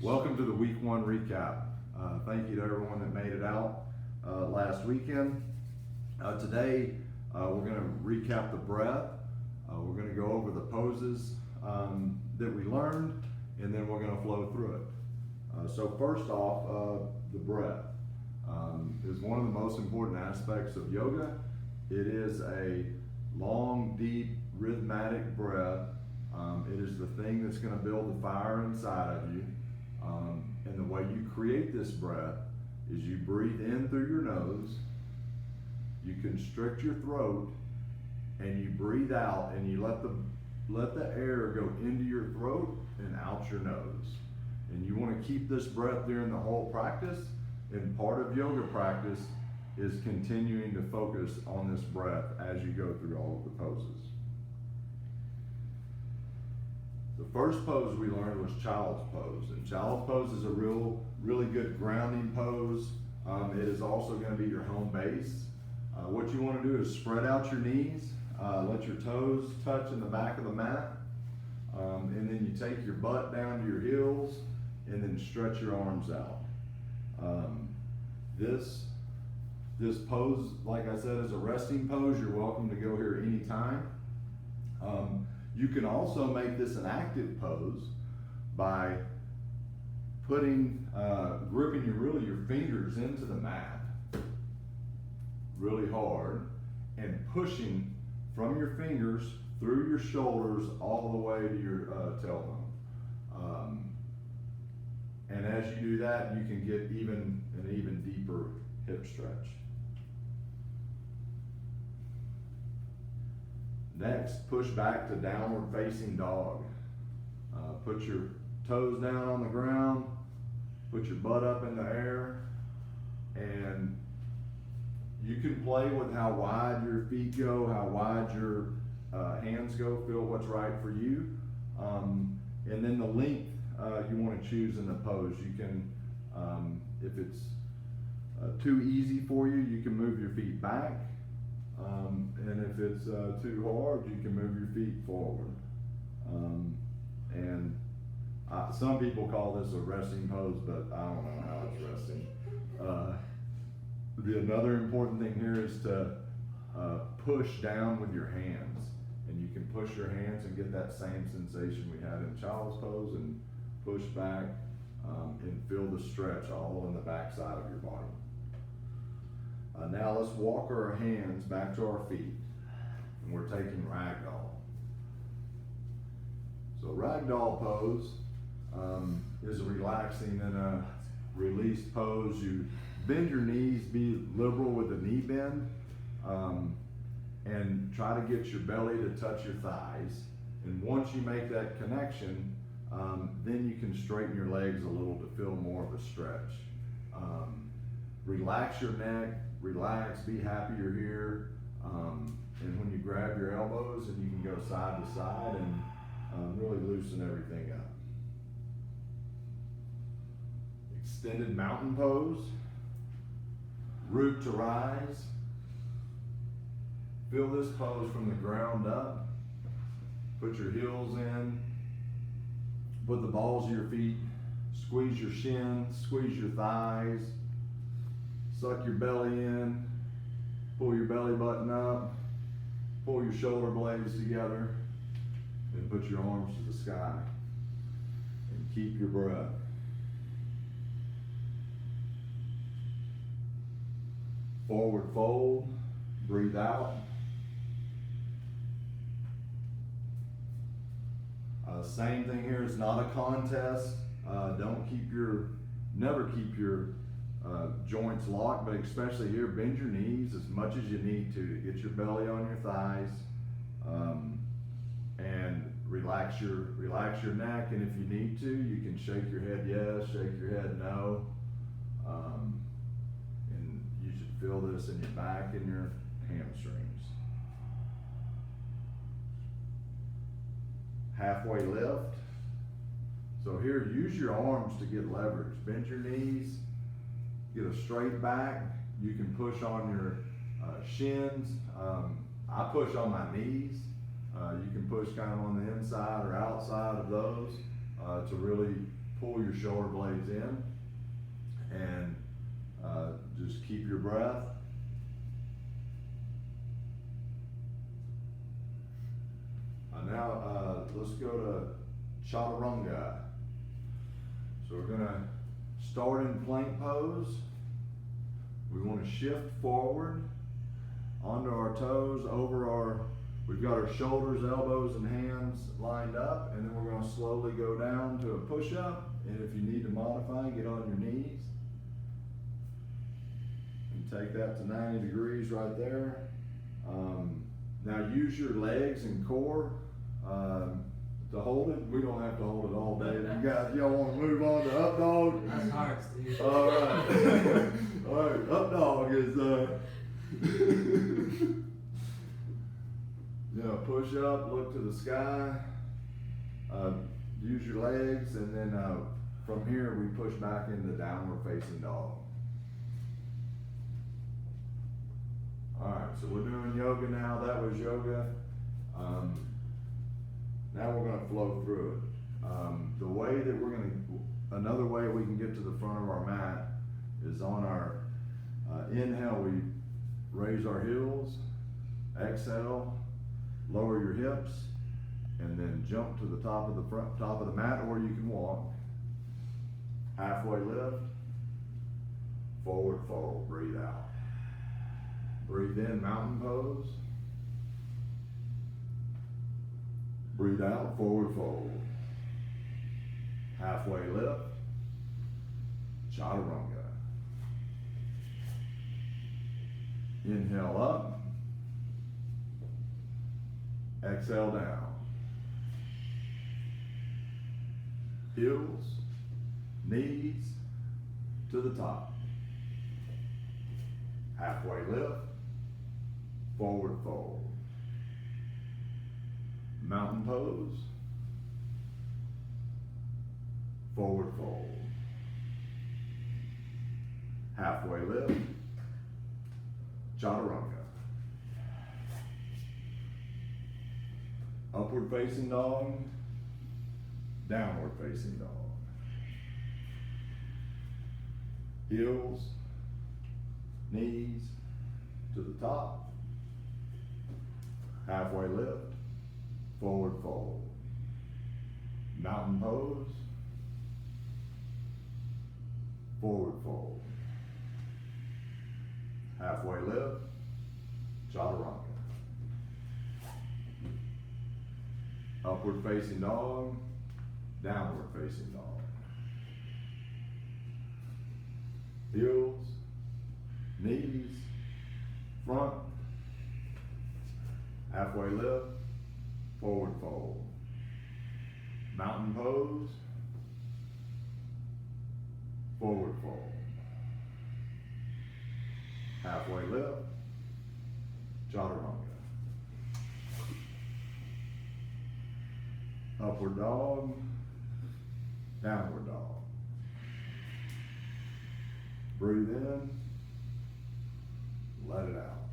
Welcome to the week one recap. Thank you to everyone that made it out last weekend. Today, we're going to recap the breath. We're going to go over the poses that we learned, and then we're going to flow through it. So first off, the breath is one of the most important aspects of yoga. It is a long, deep, rhythmic breath. It is the thing that's going to build the fire inside of you. And the way you create this breath is you breathe in through your nose, you constrict your throat, and you breathe out, and you let the air go into your throat and out your nose. And you want to keep this breath during the whole practice. And part of yoga practice is continuing to focus on this breath as you go through all of the poses. The first pose we learned was child's pose, and child's pose is a really good grounding pose. It is also going to be your home base. What you want to do is spread out your knees, let your toes touch in the back of the mat, and then you take your butt down to your heels, and then stretch your arms out. This pose, like I said, is a resting pose. You're welcome to go here anytime. You can also make this an active pose by gripping your fingers into the mat really hard and pushing from your fingers through your shoulders all the way to your tailbone. And as you do that, you can get an even deeper hip stretch. Next, push back to downward facing dog. Put your toes down on the ground, put your butt up in the air, and you can play with how wide your feet go, how wide your hands go, feel what's right for you. And then the length you want to choose in the pose. You can, if it's too easy for you, you can move your feet back. And if it's too hard, you can move your feet forward. Some people call this a resting pose, but I don't know how it's resting. Another important thing here is to push down with your hands. And you can push your hands and get that same sensation we had in child's pose, and push back and feel the stretch all in the back side of your body. Now let's walk our hands back to our feet, and we're taking ragdoll. So ragdoll pose is a relaxing and a released pose. You bend your knees, be liberal with the knee bend, and try to get your belly to touch your thighs. And once you make that connection, then you can straighten your legs a little to feel more of a stretch. Relax your neck, relax, be happy you're here. And when you grab your elbows, and you can go side to side and really loosen everything up. Extended mountain pose, root to rise. Feel this pose from the ground up. Put your heels in, put the balls of your feet, squeeze your shins, squeeze your thighs, suck your belly in, pull your belly button up, pull your shoulder blades together, and put your arms to the sky, and keep your breath. Forward fold, breathe out. Same thing here, it's not a contest. Never keep your joints locked, but especially here, bend your knees as much as you need to get your belly on your thighs, and relax your neck. And if you need to, you can shake your head yes, shake your head no, and you should feel this in your back and your hamstrings. Halfway lift. So here, use your arms to get leverage. Bend your knees, get a straight back. You can push on your shins. I push on my knees. You can push kind of on the inside or outside of those to really pull your shoulder blades in, and just keep your breath. Now let's go to Chaturanga. So we're gonna start in plank pose. We want to shift forward onto our toes, we've got our shoulders, elbows, and hands lined up, and then we're going to slowly go down to a push-up, and if you need to modify, get on your knees. And take that to 90 degrees right there. Now use your legs and core to hold it. We don't have to hold it all day. Y'all want to move on to up dog? That's hard, Steve. All right. All right, up dog is, push up, look to the sky, use your legs, and then from here we push back into downward facing dog. All right, so we're doing yoga now. That was yoga. Now we're going to flow through it. The way that another way we can get to the front of our mat is on our inhale, we raise our heels, exhale, lower your hips, and then jump to the top of the mat, or you can walk. Halfway lift, forward fold, breathe out. Breathe in, mountain pose. Breathe out, forward fold. Halfway lift, Chaturanga. Inhale up, exhale down. Heels, knees to the top. Halfway lift, forward fold. Mountain pose, forward fold. Halfway lift, Chaturanga. Upward facing dog, downward facing dog. Heels, knees to the top. Halfway lift, forward fold. Mountain pose, forward fold. Halfway lift, Chaturanga. Upward facing dog, downward facing dog. Heels, knees, front. Halfway lift, forward fold. Mountain pose, forward fold. Halfway lift, Chaturanga. Upward dog, downward dog. Breathe in, let it out.